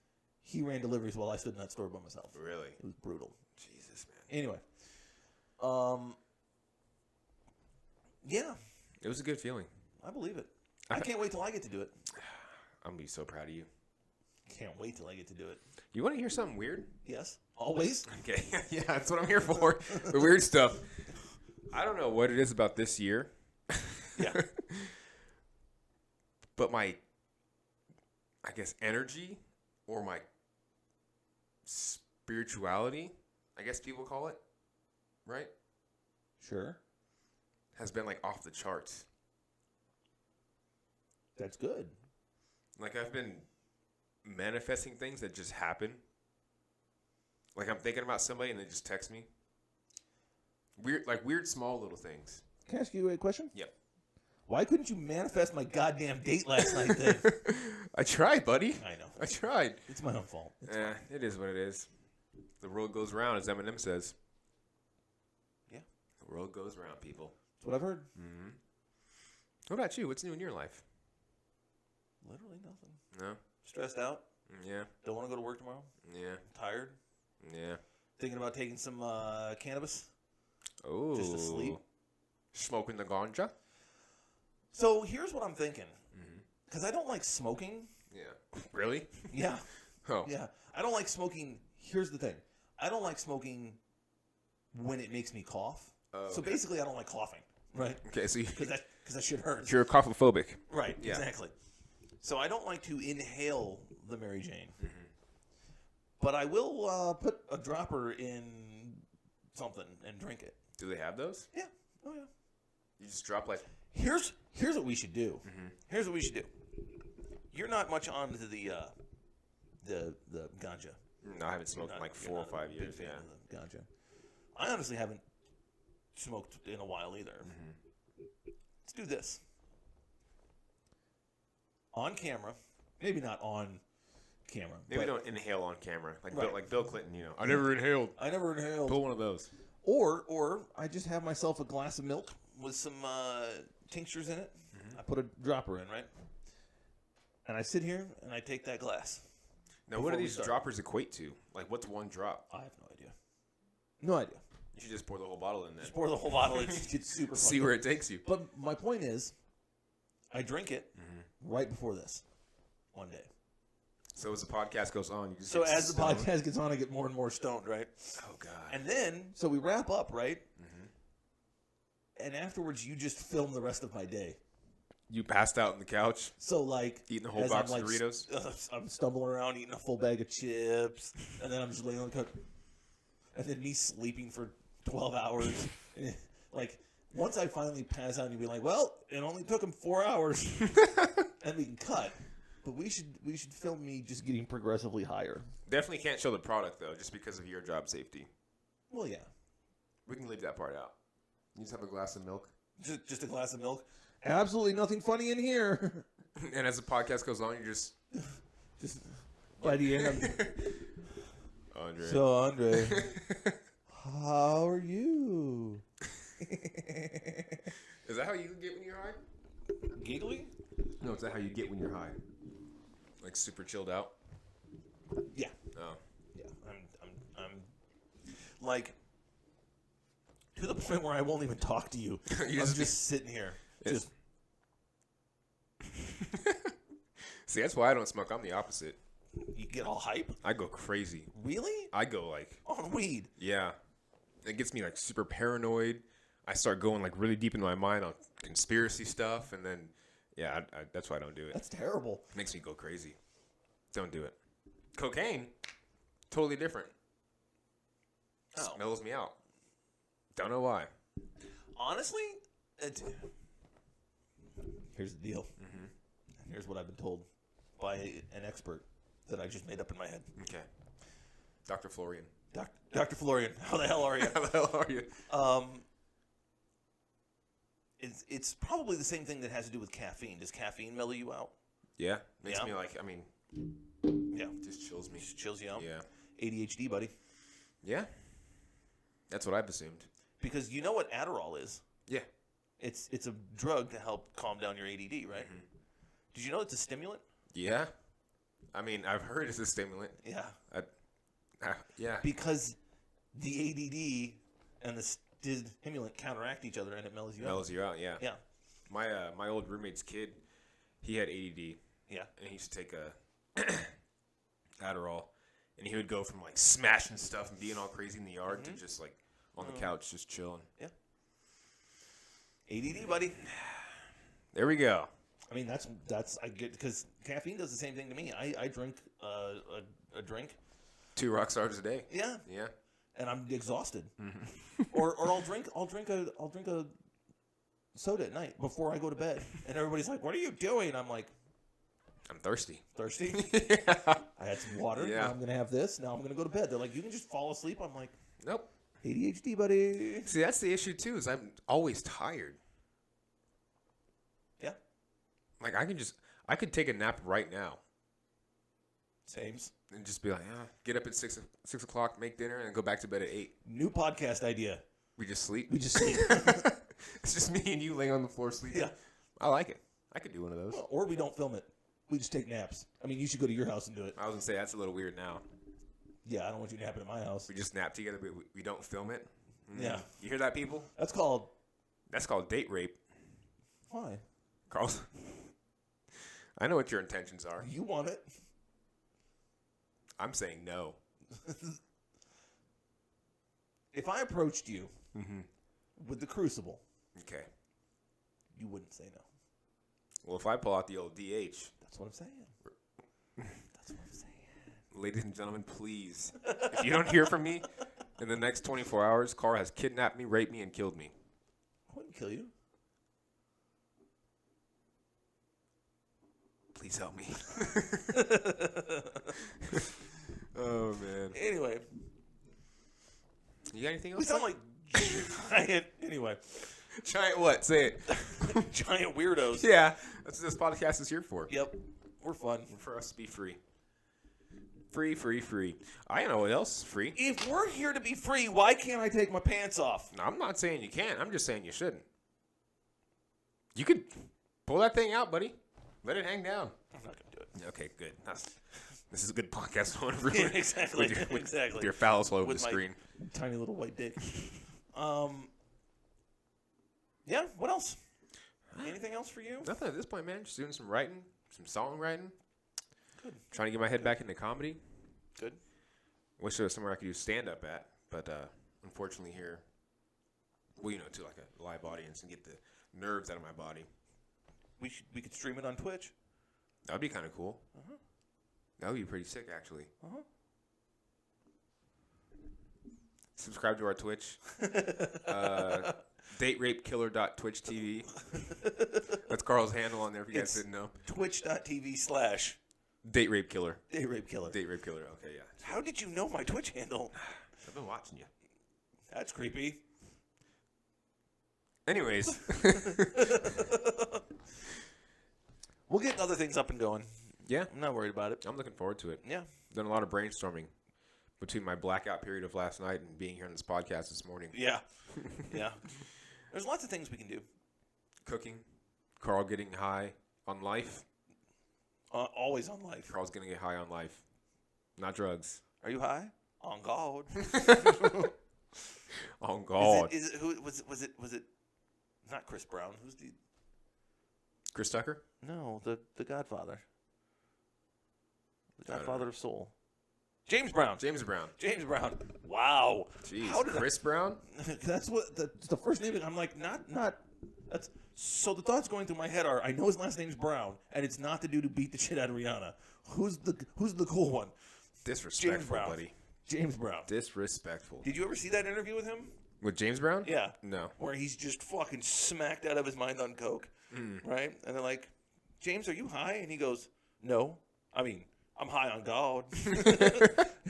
he ran deliveries while I stood in that store by myself. Really? It was brutal. Jesus, man. Anyway. Yeah, It was a good feeling. I believe it. I can't wait till I get to do it. I'm going to be so proud of you. Can't wait till I get to do it. You want to hear something weird? Yes. Always. Okay. Yeah, that's what I'm here for. The weird stuff. I don't know what it is about this year. Yeah. But my, I guess, energy or my spirituality, I guess people call it, right? Sure. Has been like off the charts. That's good. Like I've been manifesting things that just happen. Like I'm thinking about somebody and they just text me. Weird small little things. Can I ask you a question? Yep. Why couldn't you manifest my goddamn date last night then? I tried, buddy. I know. I tried. It's my own fault. Yeah, it is what it is. The world goes round, as Eminem says. Yeah. The world goes round, people. That's what I've heard. Mm-hmm. What about you? What's new in your life? Literally nothing. No? Stressed out. Yeah. Don't want to go to work tomorrow. Yeah. Tired. Yeah. Thinking about taking some cannabis. Oh. Just to sleep. Smoking the ganja? So here's what I'm thinking. Mm-hmm. Because I don't like smoking. Yeah. Really? Yeah. Oh. Yeah. I don't like smoking. Here's the thing. I don't like smoking when it makes me cough. Oh, So okay. basically, I don't like coughing. Right? Okay, so Because that shit hurts. you're coughlophobic. Right. Yeah. Exactly. So I don't like to inhale the Mary Jane. Mm-hmm. But I will put a dropper in something and drink it. Do they have those? Yeah. Oh, yeah. You just drop like... Here's what we should do. Mm-hmm. Here's what we should do. You're not much on to the ganja. No, I haven't smoked in like 4 or 5 years. Big Yeah. fan of the ganja. I honestly haven't smoked in a while either. Mm-hmm. Let's do this. On camera. Maybe not on camera. Maybe but don't inhale on camera. Like, Right. Bill, Bill Clinton, you know. I never inhaled. I never inhaled. Pull one of those. Or I just have myself a glass of milk with some tinctures in it. Mm-hmm. I put a dropper in, right? And I sit here and I take that glass. Now, what Before do we these start. droppers equate to? Like, what's one drop? I have no idea. No idea. You should just pour the whole bottle in there. Just pour the whole bottle. It gets super See fucked where up. it takes you. But my point is, I drink it Mm-hmm. right before this one day. So as the podcast goes on, you just So get as the stoned. podcast gets on, I get more and more stoned, right? Oh God. And then, so we wrap up, right? Mm-hmm. And afterwards, you just film the rest of my day. You passed out on the couch, So like eating a whole as box I'm, of like, Doritos. I'm stumbling around eating a full bag of chips, and then I'm just laying on the couch, and then me sleeping for 12 hours. Like once I finally pass out, you'd be like, "Well, it only took him 4 hours," and we can cut. But we should film me just getting progressively higher. Definitely can't show the product though, just because of your job safety. Well, yeah, We can leave that part out. You just have a glass of milk. just a glass of milk. Absolutely nothing funny in here. And as the podcast goes on, you're just Just by the end, Andre. so Andre, how are you? Is that how you get when you're high? Giggly? No, is that how you get when you're high? Like super chilled out? Like, to the point where I won't even talk to you. I'm just sitting here. It's- Just, See, that's why I don't smoke. I'm the opposite. you get all hype? I go crazy. Really? I go like, On weed? yeah. It gets me like super paranoid. I start going like really deep into my mind on conspiracy stuff, and then, yeah, that's why I don't do it. That's terrible. It makes me go crazy. Don't do it. Cocaine, totally different. Oh. Mellows me out. Don't know why. Honestly, here's the deal. And here's what I've been told by an expert that I just made up in my head. Okay. Dr. Florian. Dr. Florian, how the hell are you? How the hell are you? It's probably the same thing that has to do with caffeine. Does caffeine mellow you out? Yeah. Makes Yeah. me like, I mean, Yeah. just chills me. Just chills you out? Yeah. ADHD, buddy. Yeah. That's what I've assumed. Because you know what Adderall is. Yeah. It's a drug to help calm down your ADD, right? Did you know it's a stimulant? Yeah. I mean, I've heard it's a stimulant. Yeah. Yeah. Because the ADD and the stimulant counteract each other and it mellows you out. Mellows you out, yeah. Yeah. My old roommate's kid, he had ADD. Yeah. And he used to take a Adderall, and he would go from like smashing stuff and being all crazy in the yard to just like on the couch just chilling. Yeah. ADD, buddy. There we go. I mean, that's I get because caffeine does the same thing to me. I drink a drink. 2 rock stars a day. Yeah. Yeah. And I'm exhausted. or I'll drink a soda at night before I go to bed. And everybody's like, "What are you doing?" I'm like, I'm thirsty. "Thirsty." Yeah. I had some water. Yeah. Now I'm gonna have this. Now I'm gonna go to bed. They're like, "You can just fall asleep." I'm like, Nope. ADHD, buddy. See, that's the issue too. Is I'm always tired. Yeah. Like I could take a nap right now Sames. and just be like, get up at 6 o'clock, make dinner, and then go back to bed at 8. New podcast idea. We just sleep. We just sleep. It's just me and you laying on the floor sleeping. Yeah. I like it. I could do one of those. Or we don't film it. We just take naps. I mean, you should go to your house and do it. I was gonna say that's a little weird now. Yeah, I don't want you to happen at my house. We just nap together, but we don't film it. Yeah. You hear that, people? That's called. That's called date rape, Why? Carl. I know what your intentions are. You want it. I'm saying no. If I approached you with the Crucible, Okay. you wouldn't say no. Well, if I pull out the old DH, That's what I'm saying. That's what I'm saying. ladies and gentlemen, please, if you don't hear from me in the next 24 hours, Carl has kidnapped me, raped me, and killed me. I wouldn't kill you. Please help me. Oh, man. Anyway, You got anything we else? sound like giant. Anyway, Giant what? Say it. giant weirdos. Yeah. That's what this podcast is here for. Yep, we're fun. For us to be free. Free, free, free. I know what else is free. If we're here to be free, why can't I take my pants off? No, I'm not saying you can't. I'm just saying you shouldn't. You could pull that thing out, buddy. Let it hang down. I'm not gonna do it. Okay, good. This is a good podcast. I don't want to ruin Yeah, it exactly. with Exactly. your fouls all over With the my screen. Tiny little white dick. Yeah. What else? Anything else for you? Nothing at this point, man. Just doing some writing, some songwriting. Good. Trying to get my head back into comedy. Good. Wish there was somewhere I could do stand-up at, but unfortunately here, well, to like a live audience and get the nerves out of my body. We could stream it on Twitch. That would be kind of cool. That would be pretty sick, actually. Subscribe to our Twitch. DateRapeKiller.TwitchTV. That's Carl's handle on there if you guys didn't know. Twitch.tv/ Date Rape Killer. Date Rape Killer. Date Rape Killer. Okay, yeah. How did you know my Twitch handle? I've been watching you. That's creepy. Anyways. We'll get other things up and going. Yeah. I'm not worried about it. I'm looking forward to it. Yeah. Done a lot of brainstorming between my blackout period of last night and being here on this podcast this morning. Yeah. Yeah. There's lots of things we can do. Cooking. Carl getting high on life. Always on life. Carl's going to get high on life. Not drugs. Are you high? On God. Oh God. Is it who was it not Chris Brown? Who's the Chris Tucker? No, the Godfather. The I don't Godfather of Soul. James Brown. James Brown. James Brown. Wow. Jeez. How did Chris Brown? That's what the first name. I'm like not. That's so. The thoughts going through my head are: I know his last name's Brown, and it's not the dude who beat the shit out of Rihanna. Who's the cool one? Disrespectful, James Brown. buddy. James Brown. Disrespectful. Did you ever see that interview with him? With James Brown? Yeah. No. Where he's just fucking smacked out of his mind on coke, right? And they're like, James, are you high? And he goes, no. I mean, I'm high on God.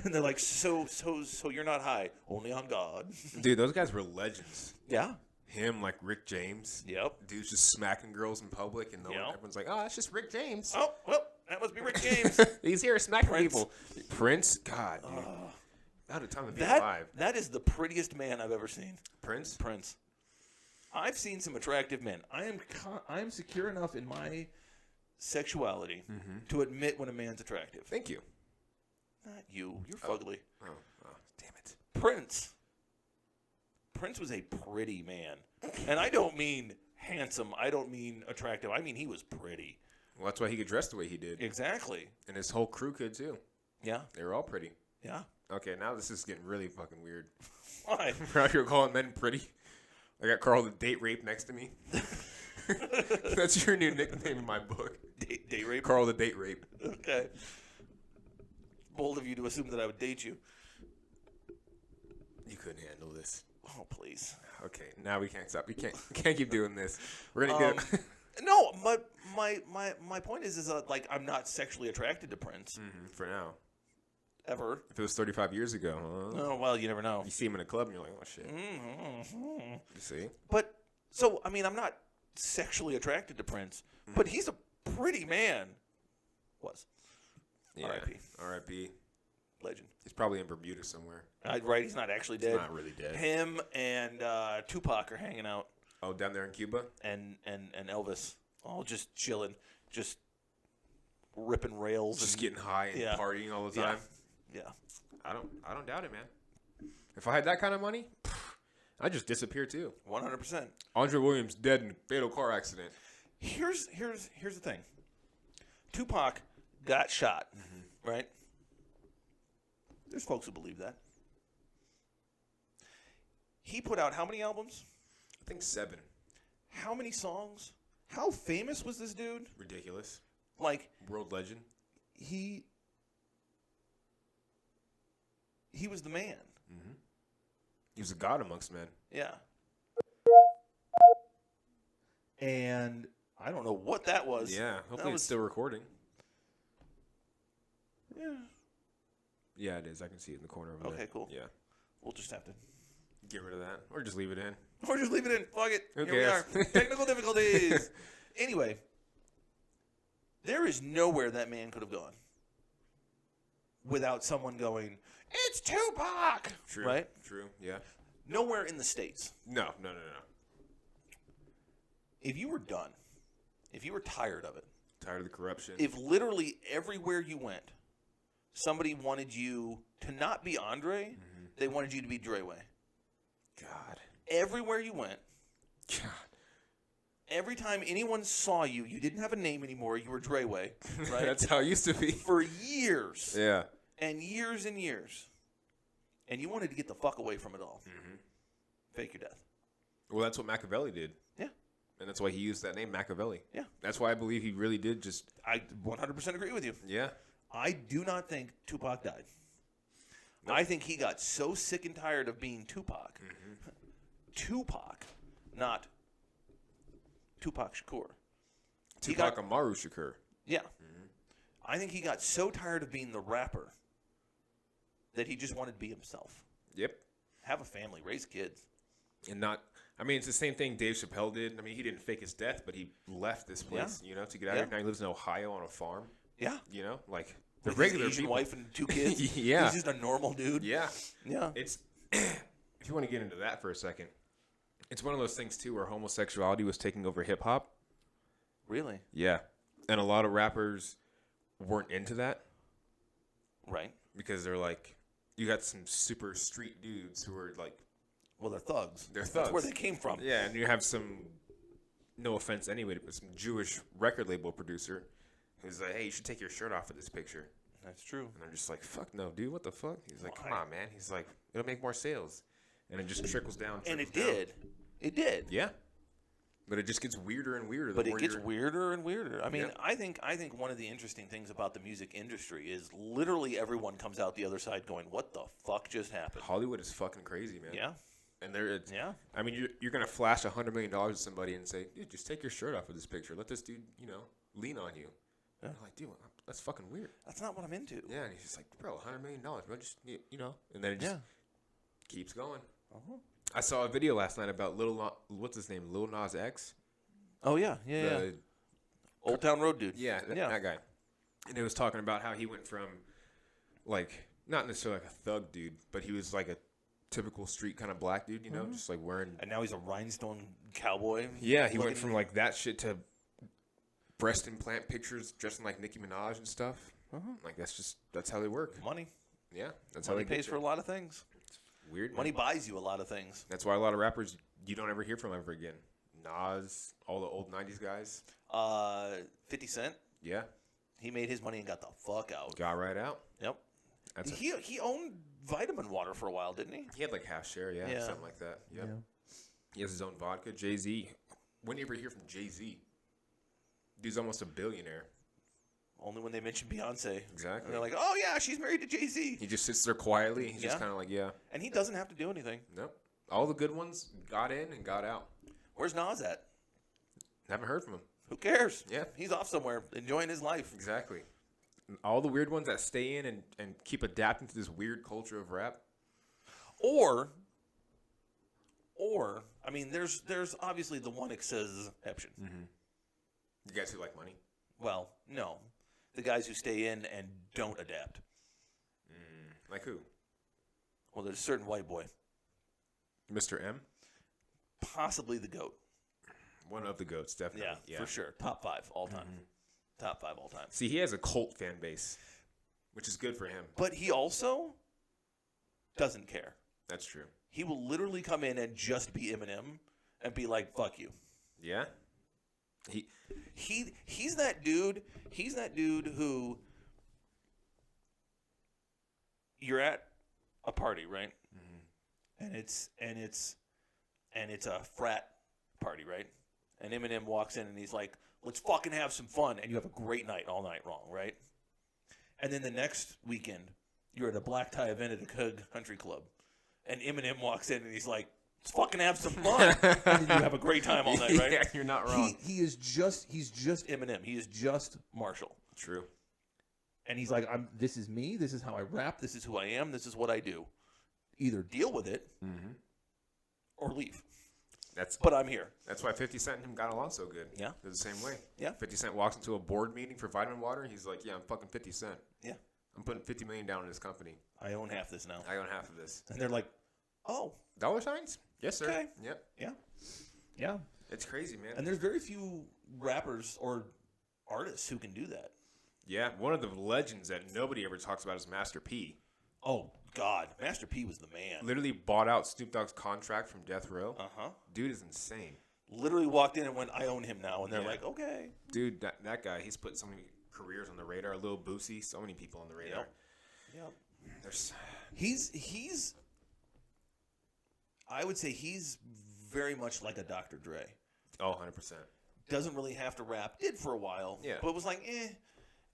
And they're like, so you're not high, only on God. Dude, those guys were legends. Yeah. Him, like Rick James. Yep. Dude's just smacking girls in public, and everyone's like, oh, that's just Rick James. Oh, well, that must be Rick James. He's here smacking Prince. people. Prince? God, dude. Out of time to be that alive. that is the prettiest man I've ever seen. Prince? Prince. I've seen some attractive men. I am secure enough in my sexuality to admit when a man's attractive. Thank you. Not you. You're fugly. Oh, damn it. Prince. Prince was a pretty man. And I don't mean handsome. I don't mean attractive. I mean he was pretty. Well, that's why he could dress the way he did. Exactly. And his whole crew could, too. Yeah. They were all pretty. Yeah. Okay, now this is getting really fucking weird. Why? We're out here calling men pretty. I got Carl the date rape next to me. That's your new nickname in my book. Date rape? Carl the date rape. Okay. Bold of you to assume that I would date you. You couldn't handle this. Oh, please. Okay, now we can't stop. We can't keep doing this. We're gonna get. No, but my point is like I'm not sexually attracted to Prince For now. ever. If it was 35 years ago, Oh well, you never know. you see him in a club and you're like, oh shit. Mm-hmm. You see? But so I mean, I'm not sexually attracted to Prince, but he's a pretty man. Was Yeah. R.I.P. R.I.P. legend. He's probably in Bermuda somewhere. Right, he's not actually He's dead. not really dead. Him and Tupac are hanging out, Oh, down there in Cuba? and Elvis all just chilling, just ripping rails, Just and getting high and Yeah. partying all the Yeah. time. yeah. I don't doubt it, man. If I had that kind of money, I'd just disappear too. 100%. Andre Williams dead in a fatal car accident. Here's the thing. Tupac got shot, right? There's folks who believe that. He put out how many albums? I think 7. How many songs? How famous was this dude? Ridiculous. Like World legend. he was the man. He was a god amongst men. Yeah. And I don't know what that was. Yeah. Hopefully it's still recording. Yeah. Yeah, it is. I can see it in the corner over there. Okay, cool. Yeah. We'll just have to. Get rid of that. Or just leave it in. Or just leave it in. Fuck it. Who Here we are. cares? Technical difficulties. Anyway, there is nowhere that man could have gone without someone going, it's Tupac! True. Right? True. Yeah. Nowhere in the States. No. If you were done, if you were tired of it, Tired of the corruption. if literally everywhere you went, somebody wanted you to not be Andre, they wanted you to be Dreyway. God. Everywhere you went, God. every time anyone saw you, you didn't have a name anymore, you were Dreyway, right? That's how it used to be. For years Yeah. and years and years. And you wanted to get the fuck away from it all. Fake your death. Well, that's what Machiavelli did. Yeah. And that's why he used that name, Machiavelli. Yeah. That's why I believe he really did just. I 100% agree with you. Yeah. I do not think Tupac died. Nope. I think he got so sick and tired of being Tupac. Tupac, not Tupac Shakur. Tupac Amaru Shakur. Yeah. I think he got so tired of being the rapper that he just wanted to be himself. Yep. Have a family, raise kids. And not. I mean, it's the same thing Dave Chappelle did. I mean, he didn't fake his death, but he left this place, to get out of here. Now he lives in Ohio on a farm. Yeah. Like the With regular his Asian people. wife and 2 kids. Yeah. He's just a normal dude. Yeah. Yeah. It's if you want to get into that for a second, it's one of those things too where homosexuality was taking over hip hop. Really? Yeah. And a lot of rappers weren't into that Right. because they're like, you got some super street dudes who are like Well, they're thugs. They're That's where thugs. they came from. Yeah, and you have some, no offense anyway, but some Jewish record label producer who's like, hey, you should take your shirt off for this picture. That's true. And I'm just like, fuck no, dude, what the fuck? He's like, Why? come on, man. He's like, it'll make more sales. And it just trickles down. And it trickles down. did. It did. Yeah. But it just gets weirder and weirder. But it gets weirder and weirder. I mean, Yeah. I think one of the interesting things about the music industry is literally everyone comes out the other side going, "What the fuck just happened?" Hollywood is fucking crazy, man. Yeah, And it's, yeah. I mean, you're going to flash $100 million at somebody and say, dude, just take your shirt off of this picture. Let this dude, lean on you. Yeah. I'm like, dude, that's fucking weird. That's not what I'm into. Yeah, and he's just like, bro, $100 million, bro, just, and then it just Yeah. keeps going. Uh-huh. I saw a video last night about what's his name, Lil Nas X? Oh yeah, yeah, yeah. The- Old Town Road dude. Yeah, Yeah. that guy. And it was talking about how he went from, like, not necessarily like a thug dude, but he was like a typical street kind of black dude, just like wearing. And now he's a rhinestone cowboy. Yeah, he went looking- from like that shit to breast implant pictures dressing like Nicki Minaj and stuff. Like, that's how they work. money. Yeah, that's how Money they get pays for a there. lot of things. Weird. Money Man. buys you a lot of things. That's why a lot of rappers you don't ever hear from ever again. Nas, all the old 90s guys. 50 Cent. Yeah, He made his money and got the fuck out. got right out. Yep. That's He owned Vitamin Water for a while, didn't he? He had like half share, yeah, Yeah. something like that. Yep. He has his own vodka. Jay-Z. When do you ever hear from Jay-Z? Dude's almost a billionaire. Only when they mention Beyonce. Exactly. And they're like, oh yeah, she's married to Jay-Z. He just sits there quietly. He's just Yeah. kind of like, yeah, And he doesn't have to do anything. nope. All the good ones got in and got out. Where's Nas at? Haven't heard from him. Who cares? Yeah. He's off somewhere enjoying his life. Exactly. And all the weird ones that stay in and keep adapting to this weird culture of rap. Or I mean, there's obviously the one exception. You guys who like money? Well, no. The guys who stay in and don't adapt. Like who? Well, there's a certain white boy. Mr. M? Possibly the GOAT. One of the GOATs, definitely. Yeah, for sure. Top 5 all time. Top 5 all time. See, he has a cult fan base, which is good for him. But he also doesn't care. That's true. He will literally come in and just be Eminem and be like, fuck you. Yeah? He's that dude. He's that dude who you're at a party, right? And it's a frat party, right? And Eminem walks in and he's like, "Let's fucking have some fun," and you have a great night all night long, right? And then the next weekend, you're at a black tie event at a country club, and Eminem walks in and he's like, "Let's fucking have some fun," and then you have a great time all night, right? Yeah, you're not wrong. He's just Eminem. He is just Marshall. True. And he's like, this is me. This is how I rap. This is who I am. This is what I do. Either deal with it or leave. But I'm here. That's why 50 Cent and him got along so good. Yeah. They're the same way. Yeah. 50 Cent walks into a board meeting for Vitamin Water. He's like, yeah, I'm fucking 50 Cent. Yeah. I'm putting $50 million down in this company. I own half this now. I own half of this. And they're like, oh, Dollar signs? Yes, sir. Okay. Yep. yeah. Yeah. It's crazy, man. And there's very few rappers or artists who can do that. Yeah, one of the legends that nobody ever talks about is Master P. Oh, God. Master P was the man. Literally bought out Snoop Dogg's contract from Death Row. Uh-huh. Dude is insane. Literally walked in and went, I own him now. And they're Yeah. like, okay. Dude, that guy, he's put so many careers on the radar. Lil Boosie, so many people on the radar. Yep. There's He's I would say he's very much like a Dr. Dre. 100%. Doesn't really have to rap. Did for a while. Yeah. But was like,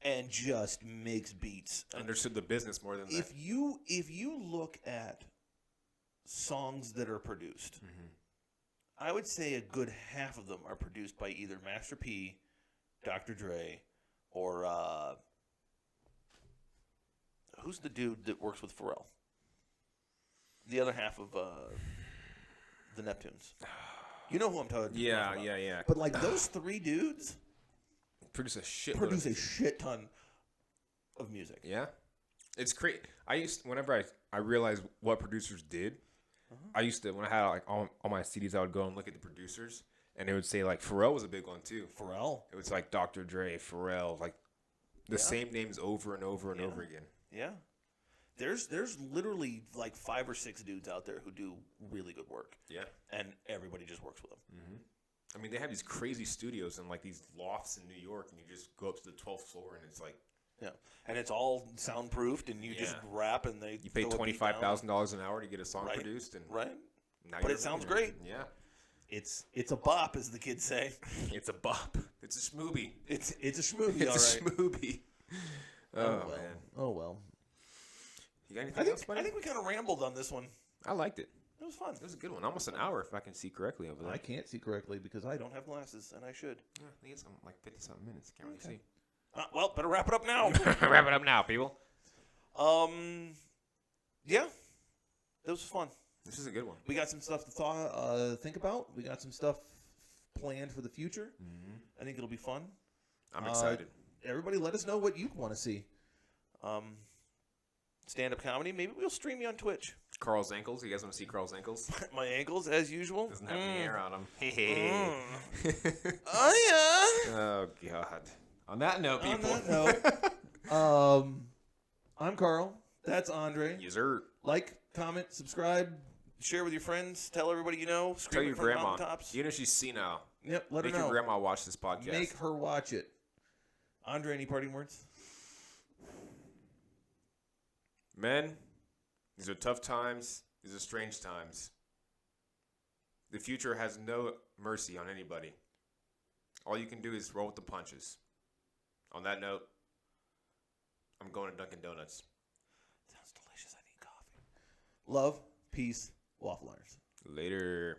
and just makes beats. Understood the business more than that. If you look at songs that are produced, I would say a good half of them are produced by either Master P, Dr. Dre, or who's the dude that works with Pharrell? The other half of the Neptunes. You know who I'm talking Yeah, about. yeah. But like those three dudes Produce a shit. produce a shit ton of music. Yeah, it's crazy. Whenever I realized what producers did, I used to, when I had like all my CDs, I would go and look at the producers, and it would say like Pharrell was a big one too. Pharrell. It was like Dr. Dre, Pharrell, like the same names over and over and over again. Yeah. there's literally like 5 or 6 dudes out there who do really good work, Yeah. and everybody just works with them. Mm-hmm. I mean, they have these crazy studios and like these lofts in New York, and you just go up to the 12th floor, and it's like Yeah, and it's all soundproofed, and you just Yeah. rap, and they you pay throw a beat $25,000 an hour to get a song Right. produced, and down. Right? now But you're it sounds a millionaire. great. Yeah, It's a bop, as the kids say. it's a bop. It's a schmoobie. It's a schmoobie, It's all right. a schmoobie. Oh, well. man, Oh well. you got I anything think else, buddy? I think we kind of rambled on this one. I liked it. It was fun. It was a good one. Almost an hour, if I can see correctly over there. I can't see correctly because I don't have glasses, and I should. Yeah, I think it's like 50-something minutes. Can't really Okay. see. Well, better wrap it up now. Wrap it up now, people. Yeah, that was fun. This is a good one. We got some stuff to think about. We got some stuff planned for the future. Mm-hmm. I think it'll be fun. I'm excited. Everybody, let us know what you want to see. Stand-up comedy. Maybe we'll stream you on Twitch. Carl's ankles. You guys want to see Carl's ankles? My ankles, as usual. Doesn't have any hair on them. Hey. Oh yeah. Oh God. On that note, On people. that note, I'm Carl. That's Andre. User. Like, comment, subscribe, share with your friends. Tell everybody you know. Tell Scream your it from the grandma. mountaintops. Even if she's senile. Yep. Let Make her know. your grandma watch this podcast. Make her watch it. Andre, any parting words? Men, these are tough times. These are strange times. The future has no mercy on anybody. All you can do is roll with the punches. On that note, I'm going to Dunkin' Donuts. Sounds delicious. I need coffee. Love, peace, waffle irons. Later.